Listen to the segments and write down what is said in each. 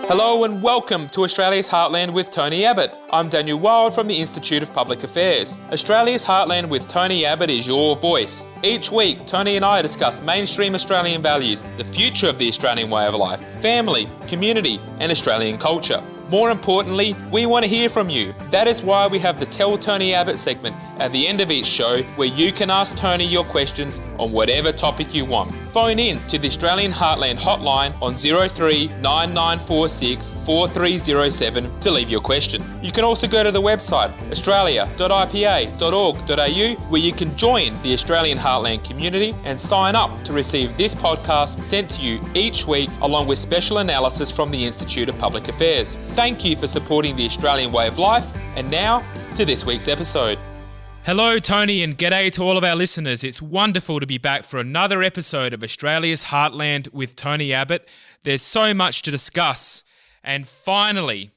Hello and welcome to Australia's Heartland with Tony Abott. I'm Daniel Wild from the Institute of Public Affairs. Australia's Heartland with Tony Abott is your voice. Each week, Tony and I discuss mainstream Australian values, the future of the Australian way of life, family, community, and Australian culture. More importantly, we want to hear from you. That is why we have the Tell Tony Abott segment at the end of each show, where you can ask Tony your questions on whatever topic you want. Phone in to the Australian Heartland hotline on 03 9946 4307 to leave your question. You can also go to the website australia.ipa.org.au, where you can join the Australian Heartland community and sign up to receive this podcast sent to you each week, along with special analysis from the Institute of Public Affairs. Thank you for supporting the Australian way of life. And now to this week's episode. Hello, Tony, and g'day to all of our listeners. It's wonderful to be back for another episode of Australia's Heartland with Tony Abott. There's so much to discuss. And finally,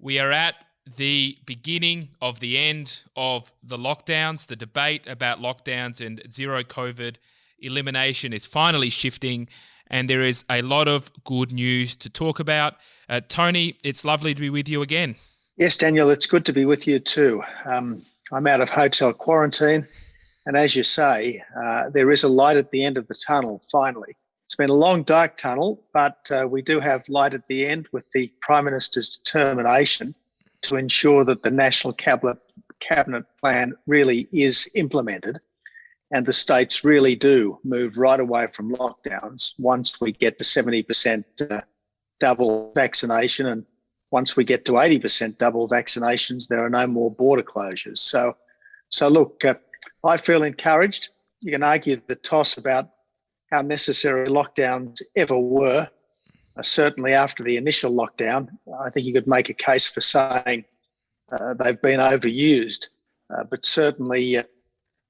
we are at the beginning of the end of the lockdowns. The debate about lockdowns and zero COVID elimination is finally shifting, and there is a lot of good news to talk about. Tony, it's lovely to be with you again. Yes, Daniel, it's good to be with you too. I'm out of hotel quarantine, and as you say, there is a light at the end of the tunnel, finally. It's been a long, dark tunnel, but we do have light at the end with the Prime Minister's determination to ensure that the National Cabinet Plan really is implemented, and the states really do move right away from lockdowns once we get to 70% double vaccination, and once we get to 80% double vaccinations, there are no more border closures. So look, I feel encouraged. You can argue the toss about how necessary lockdowns ever were. Certainly after the initial lockdown, I think you could make a case for saying they've been overused. But certainly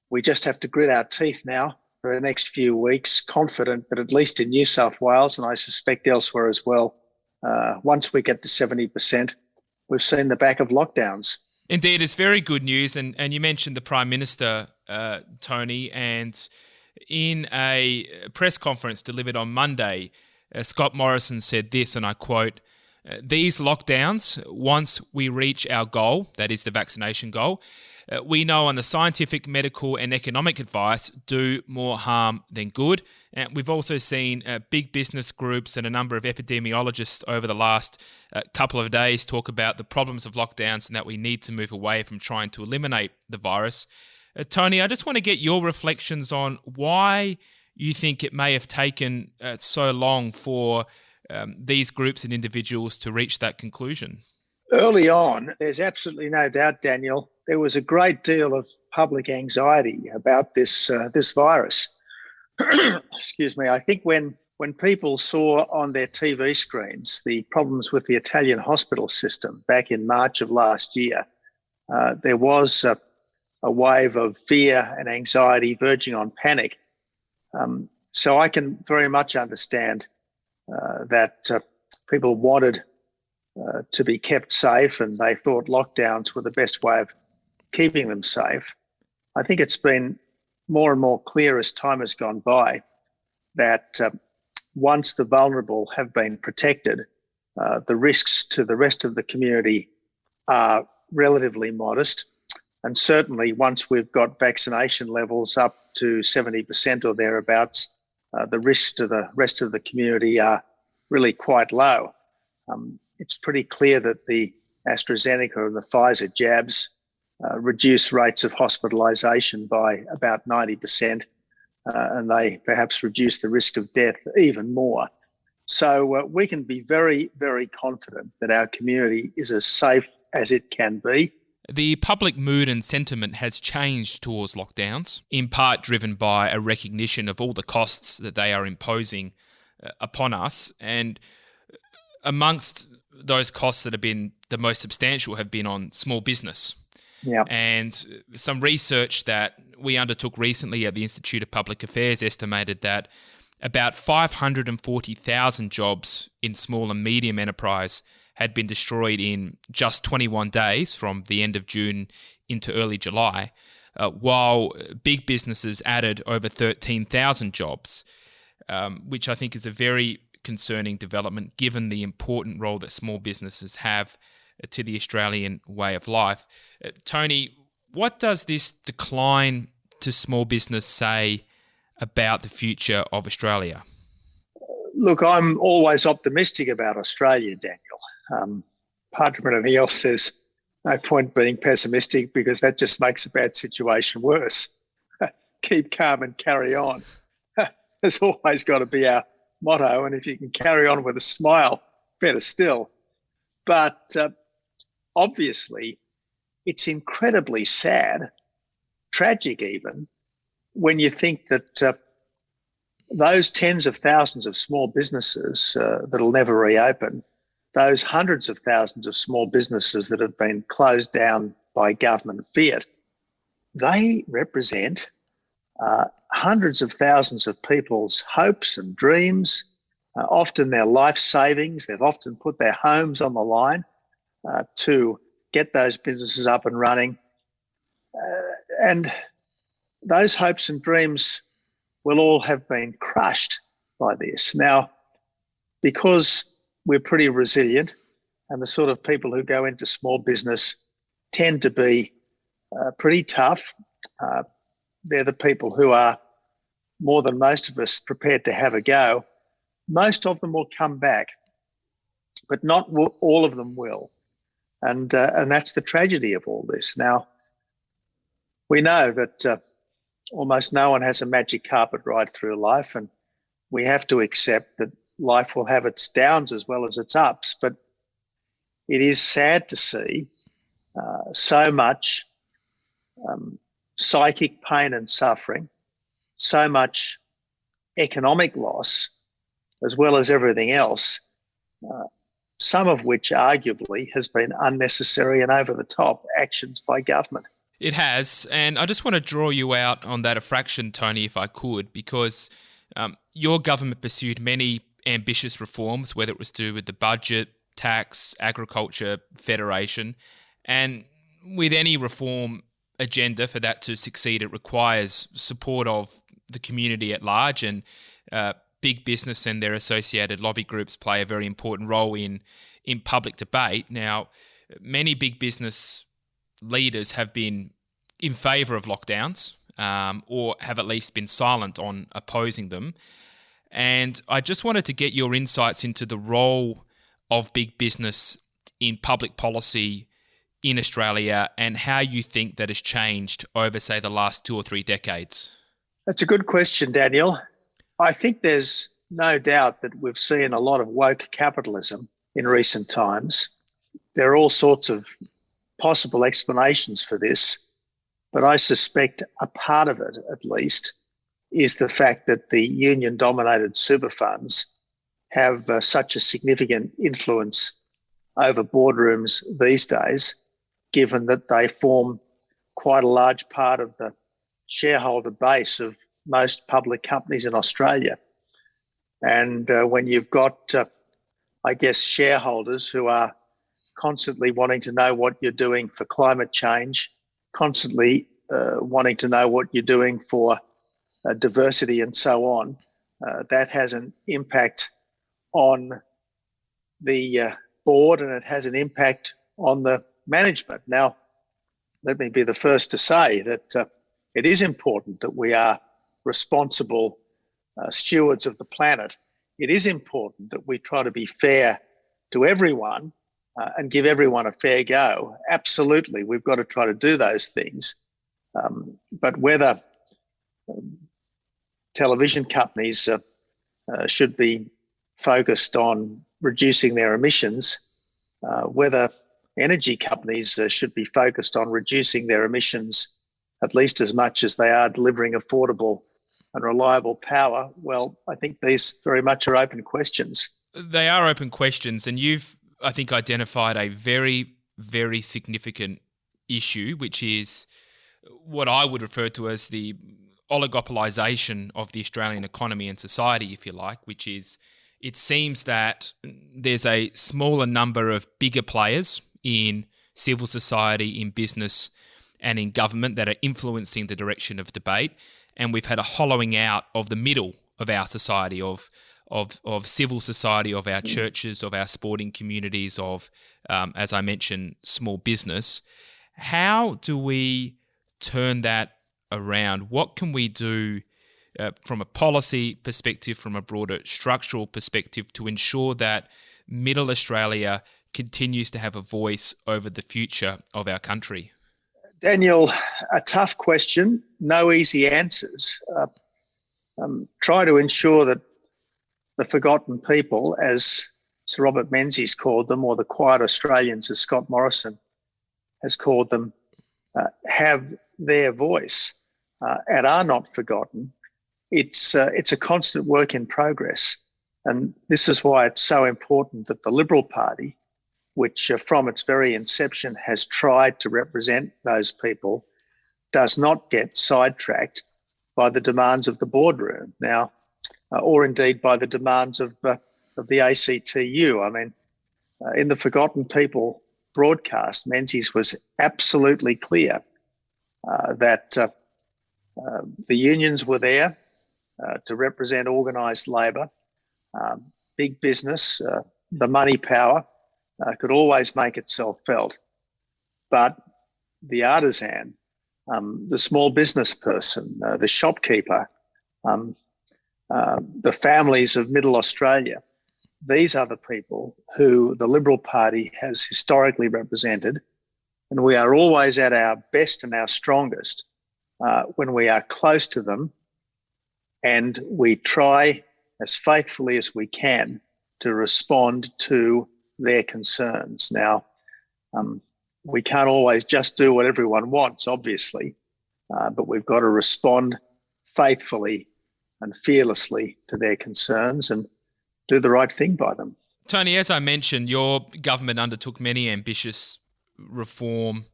we just have to grit our teeth now for the next few weeks, confident that at least in New South Wales, and I suspect elsewhere as well, once we get to 70%, we've seen the back of lockdowns. Indeed, it's very good news. And you mentioned the Prime Minister, Tony, and in a press conference delivered on Monday, Scott Morrison said this, and I quote, "These lockdowns, once we reach our goal, that is the vaccination goal, we know on the scientific, medical and economic advice do more harm than good." And we've also seen big business groups and a number of epidemiologists over the last couple of days talk about the problems of lockdowns and that we need to move away from trying to eliminate the virus. Tony, I just want to get your reflections on why you think it may have taken so long for these groups and individuals to reach that conclusion. Early on, there's absolutely no doubt, Daniel, there was a great deal of public anxiety about this virus. Excuse me. I think when people saw on their TV screens the problems with the Italian hospital system back in March of last year, there was a wave of fear and anxiety verging on panic. So I can very much understand that people wanted to be kept safe, and they thought lockdowns were the best way of keeping them safe. I think it's been more and more clear as time has gone by that once the vulnerable have been protected, the risks to the rest of the community are relatively modest. And certainly once we've got vaccination levels up to 70% or thereabouts, the risks to the rest of the community are really quite low. It's pretty clear that the AstraZeneca and the Pfizer jabs reduce rates of hospitalisation by about 90%, and they perhaps reduce the risk of death even more. So we can be very, very confident that our community is as safe as it can be. The public mood and sentiment has changed towards lockdowns, in part driven by a recognition of all the costs that they are imposing upon us. And amongst those costs that have been the most substantial have been on small business. Yeah. And some research that we undertook recently at the Institute of Public Affairs estimated that about 540,000 jobs in small and medium enterprise had been destroyed in just 21 days from the end of June into early July, while big businesses added over 13,000 jobs, which I think is a very concerning development, given the important role that small businesses have to the Australian way of life. Tony, what does this decline to small business say about the future of Australia? Look, I'm always optimistic about Australia, Daniel. Apart from anything else, there's no point being pessimistic because that just makes a bad situation worse. Keep calm and carry on. There's always got to be our motto, and if you can carry on with a smile, better still. But obviously, it's incredibly sad, tragic even, when you think that those tens of thousands of small businesses that'll never reopen, those hundreds of thousands of small businesses that have been closed down by government fiat, they represent hundreds of thousands of people's hopes and dreams, often their life savings. They've often put their homes on the line to get those businesses up and running. And those hopes and dreams will all have been crushed by this. Now, because we're pretty resilient and the sort of people who go into small business tend to be pretty tough, they're the people who are more than most of us prepared to have a go. Most of them will come back, but not all of them will. And that's the tragedy of all this. Now, we know that almost no one has a magic carpet ride through life, and we have to accept that life will have its downs as well as its ups. But it is sad to see so much psychic pain and suffering, so much economic loss, as well as everything else, some of which arguably has been unnecessary and over-the-top actions by government. It has, and I just want to draw you out on that a fraction, Tony, if I could, because your government pursued many ambitious reforms, whether it was to do with the budget, tax, agriculture, federation, and with any reform agenda for that to succeed, it requires support of the community at large, and big business and their associated lobby groups play a very important role in public debate. Now, many big business leaders have been in favour of lockdowns or have at least been silent on opposing them. And I just wanted to get your insights into the role of big business in public policy in Australia and how you think that has changed over, say, the last 2 or 3 decades. That's a good question, Daniel. I think there's no doubt that we've seen a lot of woke capitalism in recent times. There are all sorts of possible explanations for this, but I suspect a part of it, at least, is the fact that the union-dominated super funds have such a significant influence over boardrooms these days, given that they form quite a large part of the shareholder base of most public companies in Australia. And when you've got, shareholders who are constantly wanting to know what you're doing for climate change, constantly wanting to know what you're doing for diversity and so on, that has an impact on the board, and it has an impact on the management. Now, let me be the first to say that it is important that we are responsible stewards of the planet. It is important that we try to be fair to everyone and give everyone a fair go. Absolutely, we've got to try to do those things. But whether television companies should be focused on reducing their emissions, whether energy companies should be focused on reducing their emissions at least as much as they are delivering affordable and reliable power, well, I think these very much are open questions. They are open questions, and you've, I think, identified a very, very significant issue, which is what I would refer to as the oligopolisation of the Australian economy and society, if you like, which is it seems that there's a smaller number of bigger players in civil society, in business and in government that are influencing the direction of debate. And we've had a hollowing out of the middle of our society, of of civil society, of our churches, of our sporting communities, of, as I mentioned, small business. How do we turn that around? What can we do from a policy perspective, from a broader structural perspective, to ensure that Middle Australia continues to have a voice over the future of our country? Daniel, a tough question, no easy answers. Try to ensure that the forgotten people, as Sir Robert Menzies called them, or the quiet Australians, as Scott Morrison has called them, have their voice and are not forgotten. It's a constant work in progress. And this is why it's so important that the Liberal Party, which from its very inception has tried to represent those people, does not get sidetracked by the demands of the boardroom now, or indeed by the demands of the ACTU. I mean, in the Forgotten People broadcast, Menzies was absolutely clear that the unions were there to represent organised labour. Big business, the money power, could always make itself felt. But the artisan, the small business person, the shopkeeper, the families of Middle Australia, these are the people who the Liberal Party has historically represented. And we are always at our best and our strongest when we are close to them, and we try as faithfully as we can to respond to their concerns. Now, we can't always just do what everyone wants, obviously, but we've got to respond faithfully and fearlessly to their concerns and do the right thing by them. Tony, as I mentioned, your government undertook many ambitious reform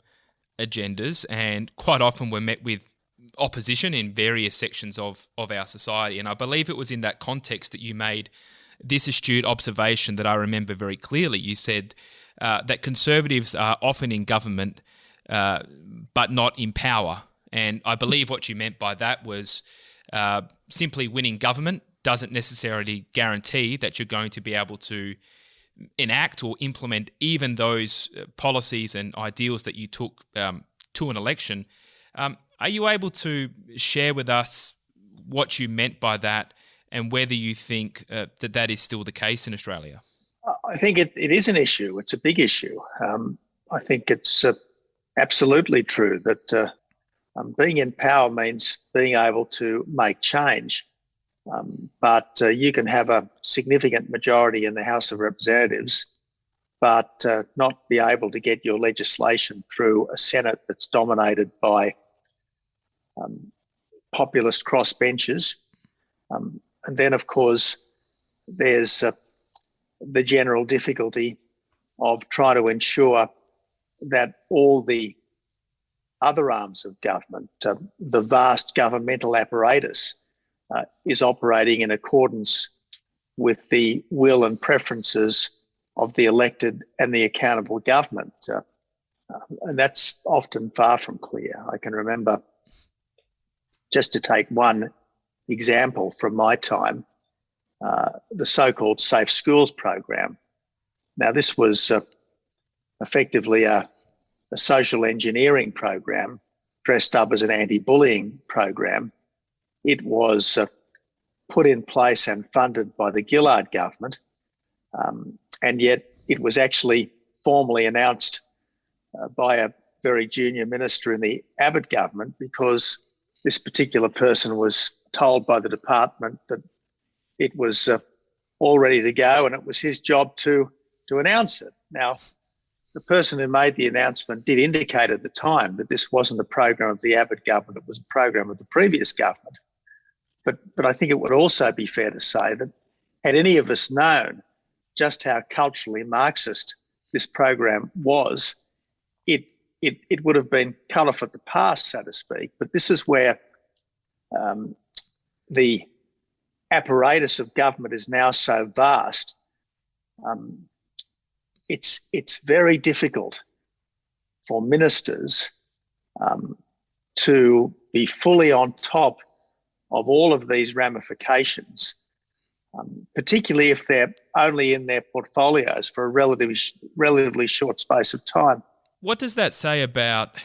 agendas and quite often were met with opposition in various sections of our society. And I believe it was in that context that you made this astute observation that I remember very clearly. You said that Conservatives are often in government but not in power. And I believe what you meant by that was simply winning government doesn't necessarily guarantee that you're going to be able to enact or implement even those policies and ideals that you took to an election. Are you able to share with us what you meant by that and whether you think that is still the case in Australia? I think it is an issue. It's a big issue. I think it's absolutely true that being in power means being able to make change. But you can have a significant majority in the House of Representatives, but not be able to get your legislation through a Senate that's dominated by populist crossbenchers. And then, of course, there's the general difficulty of trying to ensure that all the other arms of government, the vast governmental apparatus, is operating in accordance with the will and preferences of the elected and the accountable government. And that's often far from clear. I can remember, just to take one example from my time, the so-called Safe Schools program. Now, this was effectively a social engineering program dressed up as an anti-bullying program. It was put in place and funded by the Gillard government, and yet it was actually formally announced by a very junior minister in the Abbott government, because this particular person was told by the department that it was all ready to go and it was his job to announce it. Now, the person who made the announcement did indicate at the time that this wasn't a program of the Abbott government, it was a program of the previous government. But I think it would also be fair to say that had any of us known just how culturally Marxist this program was, it would have been cut off at the pass, so to speak. But this is where the apparatus of government is now so vast. It's very difficult for ministers to be fully on top of all of these ramifications particularly if they're only in their portfolios for a relatively short space of time. What does that say about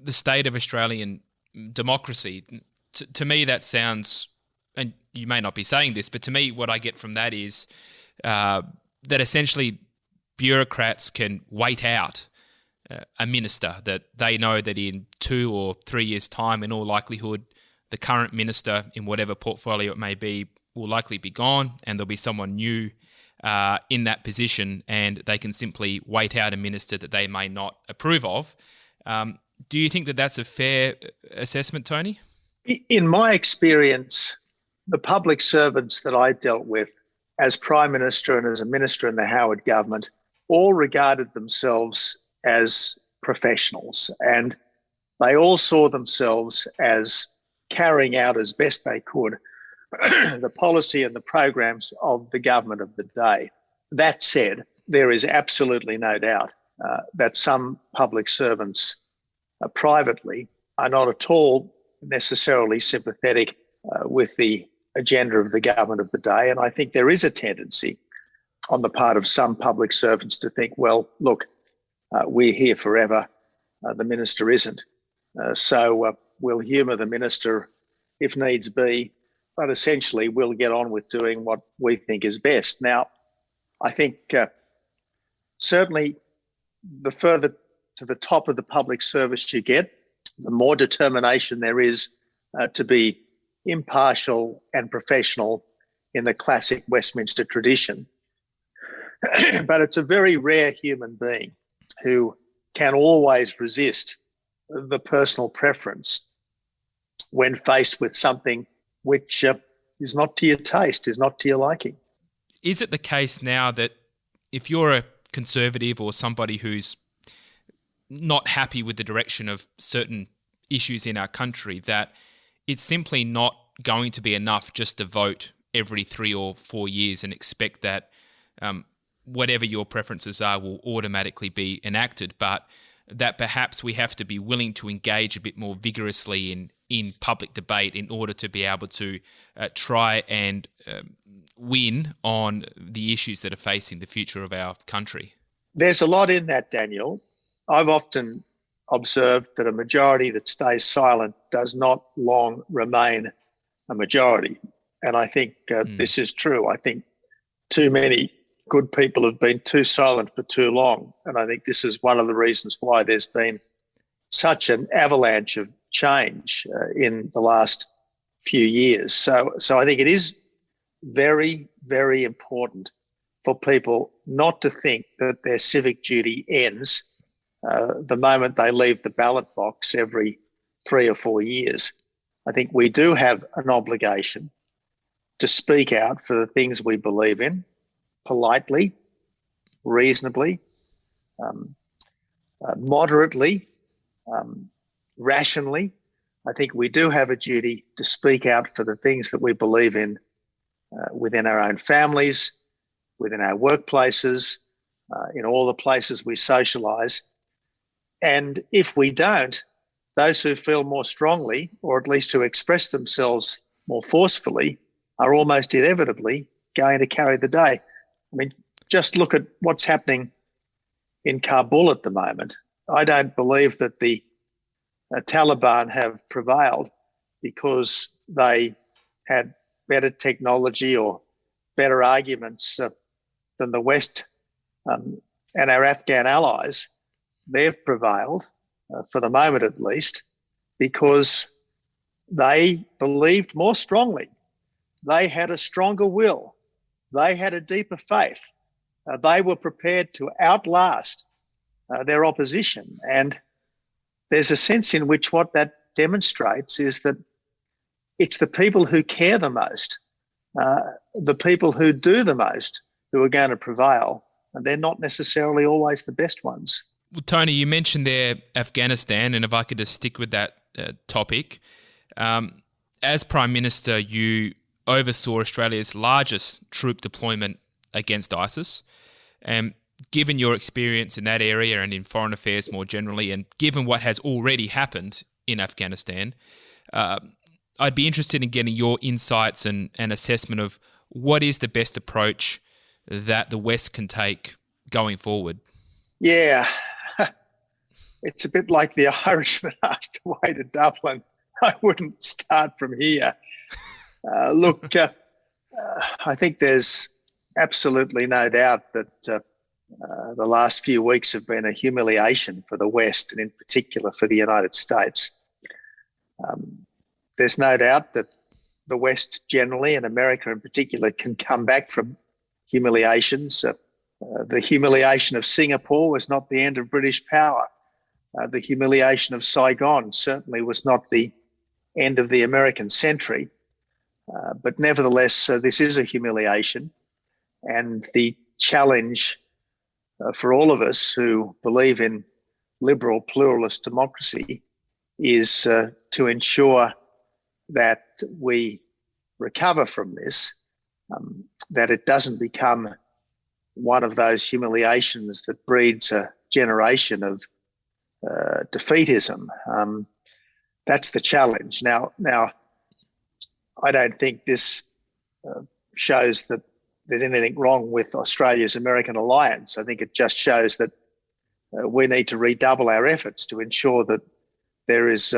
the state of Australian democracy? To me, that sounds, and you may not be saying this, but to me, what I get from that is that essentially bureaucrats can wait out a minister, that they know that in 2 or 3 years' time, in all likelihood, the current minister in whatever portfolio it may be will likely be gone, and there'll be someone new in that position, and they can simply wait out a minister that they may not approve of. Do you think that that's a fair assessment, Tony? In my experience, the public servants that I dealt with as Prime Minister and as a minister in the Howard government all regarded themselves as professionals, and they all saw themselves as carrying out as best they could the policy and the programs of the government of the day. That said, there is absolutely no doubt that some public servants privately are not at all necessarily sympathetic with the agenda of the government of the day. And I think there is a tendency on the part of some public servants to think, well, look, we're here forever. The minister isn't. So we'll humour the minister if needs be, but essentially we'll get on with doing what we think is best. Now, I think certainly the further to the top of the public service you get, the more determination there is to be impartial and professional in the classic Westminster tradition. But it's a very rare human being who can always resist the personal preference when faced with something which is not to your taste, is not to your liking. Is it the case now that if you're a Conservative or somebody who's not happy with the direction of certain issues in our country, that it's simply not going to be enough just to vote every 3 or 4 years and expect that whatever your preferences are will automatically be enacted, but that perhaps we have to be willing to engage a bit more vigorously in public debate in order to be able to try and win on the issues that are facing the future of our country? There's a lot in that, Daniel. I've often observed that a majority that stays silent does not long remain a majority. And I think this is true. I think too many good people have been too silent for too long. And I think this is one of the reasons why there's been such an avalanche of change in the last few years. So I think it is very, very important for people not to think that their civic duty ends the moment they leave the ballot box every 3 or 4 years. I think we do have an obligation to speak out for the things we believe in, politely, reasonably, moderately, rationally. I think we do have a duty to speak out for the things that we believe in within our own families, within our workplaces, in all the places we socialise. And if we don't, those who feel more strongly, or at least who express themselves more forcefully, are almost inevitably going to carry the day. I mean, just look at what's happening in Kabul at the moment. I don't believe that the Taliban have prevailed because they had better technology or better arguments than the West and our Afghan allies. They've prevailed, for the moment at least, because they believed more strongly. They had a stronger will. They had a deeper faith. They were prepared to outlast their opposition. And there's a sense in which what that demonstrates is that it's the people who care the most, the people who do the most, who are going to prevail. And they're not necessarily always the best ones. Well, Tony, you mentioned there Afghanistan, and if I could just stick with that topic. As Prime Minister, you oversaw Australia's largest troop deployment against ISIS. And given your experience in that area and in foreign affairs more generally, and given what has already happened in Afghanistan, I'd be interested in getting your insights and assessment of what is the best approach that the West can take going forward? Yeah, it's a bit like the Irishman asked the way to Dublin. I wouldn't start from here. Look, I think there's absolutely no doubt that the last few weeks have been a humiliation for the West, and in particular for the United States. There's no doubt that the West generally, and America in particular, can come back from humiliations. The humiliation of Singapore was not the end of British power. The humiliation of Saigon certainly was not the end of the American century. But nevertheless, this is a humiliation. And the challenge for all of us who believe in liberal pluralist democracy is to ensure that we recover from this, that it doesn't become one of those humiliations that breeds a generation of defeatism. That's the challenge. Now, I don't think this shows that there's anything wrong with Australia's American alliance. I think it just shows that we need to redouble our efforts to ensure that there is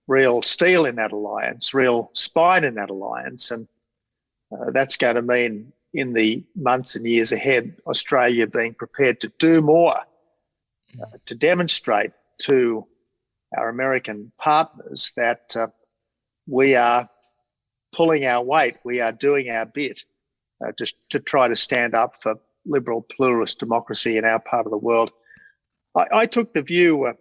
real steel in that alliance, real spine in that alliance. And that's going to mean in the months and years ahead, Australia being prepared to do more, to demonstrate to our American partners that we are pulling our weight, we are doing our bit just to try to stand up for liberal pluralist democracy in our part of the world. I took the view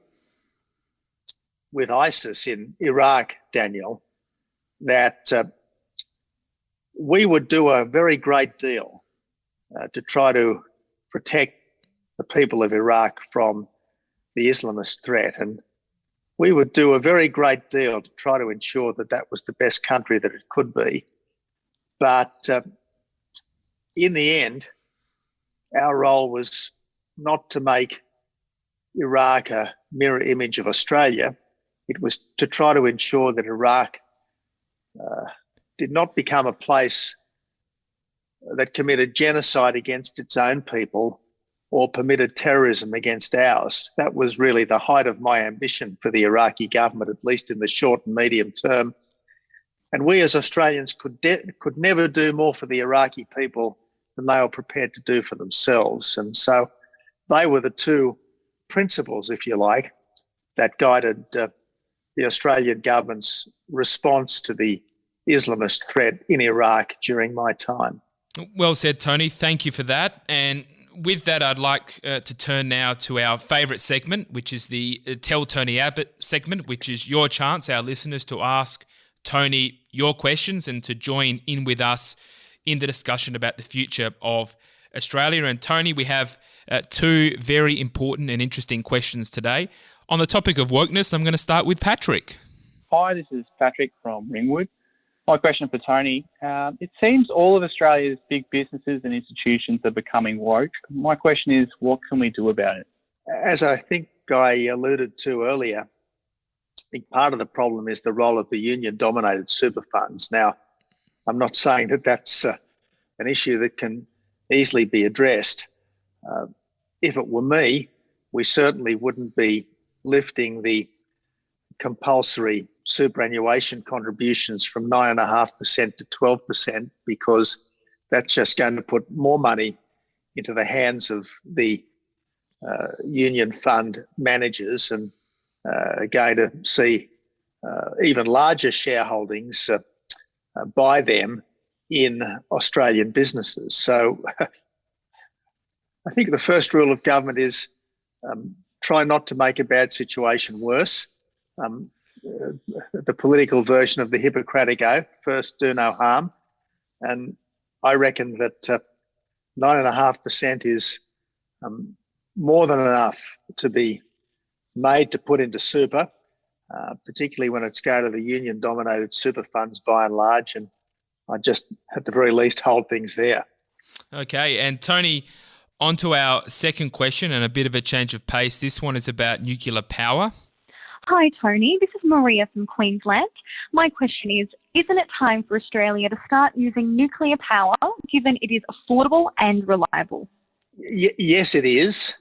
with ISIS in Iraq, Daniel, that we would do a very great deal to try to protect the people of Iraq from the Islamist threat. And we would do a very great deal to try to ensure that that was the best country that it could be. But in the end, our role was not to make Iraq a mirror image of Australia. It was to try to ensure that Iraq did not become a place that committed genocide against its own people or permitted terrorism against ours. That was really the height of my ambition for the Iraqi government, at least in the short and medium term. And we as Australians could never do more for the Iraqi people than they were prepared to do for themselves. And so they were the two principles, if you like, that guided the Australian government's response to the Islamist threat in Iraq during my time. Well said, Tony. Thank you for that. And with that, I'd like to turn now to our favourite segment, which is the Tell Tony Abott segment, which is your chance, our listeners, to ask Tony your questions and to join in with us in the discussion about the future of Australia. And Tony, we have two very important and interesting questions today. On the topic of wokeness, I'm going to start with Patrick. Hi, this is Patrick from Ringwood. My question for Tony, it seems all of Australia's big businesses and institutions are becoming woke. My question is, what can we do about it? As I think I alluded to earlier, I think part of the problem is the role of the union-dominated super funds. Now, I'm not saying that that's an issue that can easily be addressed. If it were me, we certainly wouldn't be lifting the compulsory superannuation contributions from 9.5% to 12%, because that's just going to put more money into the hands of the union fund managers and going to see even larger shareholdings by them in Australian businesses. So I think the first rule of government is try not to make a bad situation worse. The political version of the Hippocratic Oath, first do no harm. And I reckon that 9.5% is more than enough to be made to put into super, particularly when it's going to the union-dominated super funds by and large. And I just, at the very least, hold things there. Okay, and Tony, on to our second question and a bit of a change of pace. This one is about nuclear power. Hi, Tony. This is Maria from Queensland. My question is, isn't it time for Australia to start using nuclear power, given it is affordable and reliable? Yes, it is.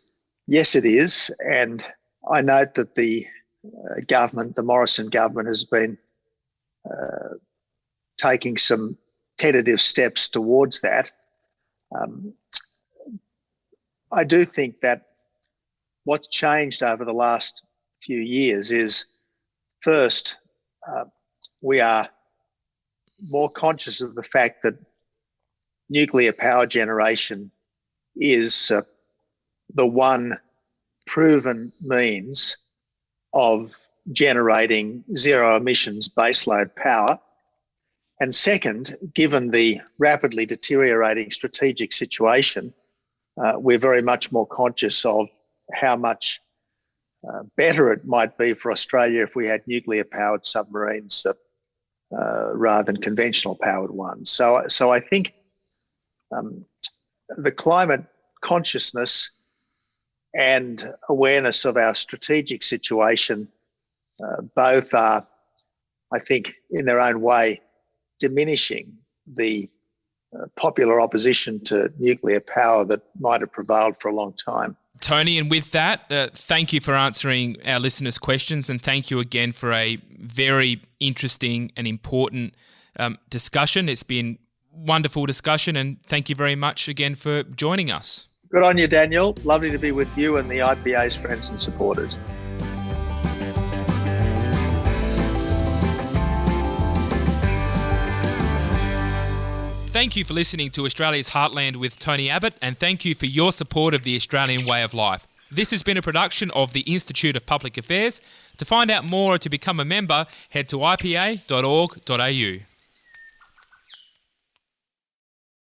Yes, it is. And I note that the government, the Morrison government, has been taking some tentative steps towards that. I do think that what's changed over the last few years is, first, we are more conscious of the fact that nuclear power generation is the one proven means of generating zero emissions baseload power. And second, given the rapidly deteriorating strategic situation, we're very much more conscious of how much better it might be for Australia if we had nuclear-powered submarines rather than conventional-powered ones. So I think the climate consciousness and awareness of our strategic situation both are, I think, in their own way, diminishing the popular opposition to nuclear power that might have prevailed for a long time. Tony, and with that, thank you for answering our listeners' questions, and thank you again for a very interesting and important discussion. It's been wonderful discussion, and thank you very much again for joining us. Good on you, Daniel. Lovely to be with you and the IPA's friends and supporters. Thank you for listening to Australia's Heartland with Tony Abbott, and thank you for your support of the Australian way of life. This has been a production of the Institute of Public Affairs. To find out more or to become a member, head to ipa.org.au.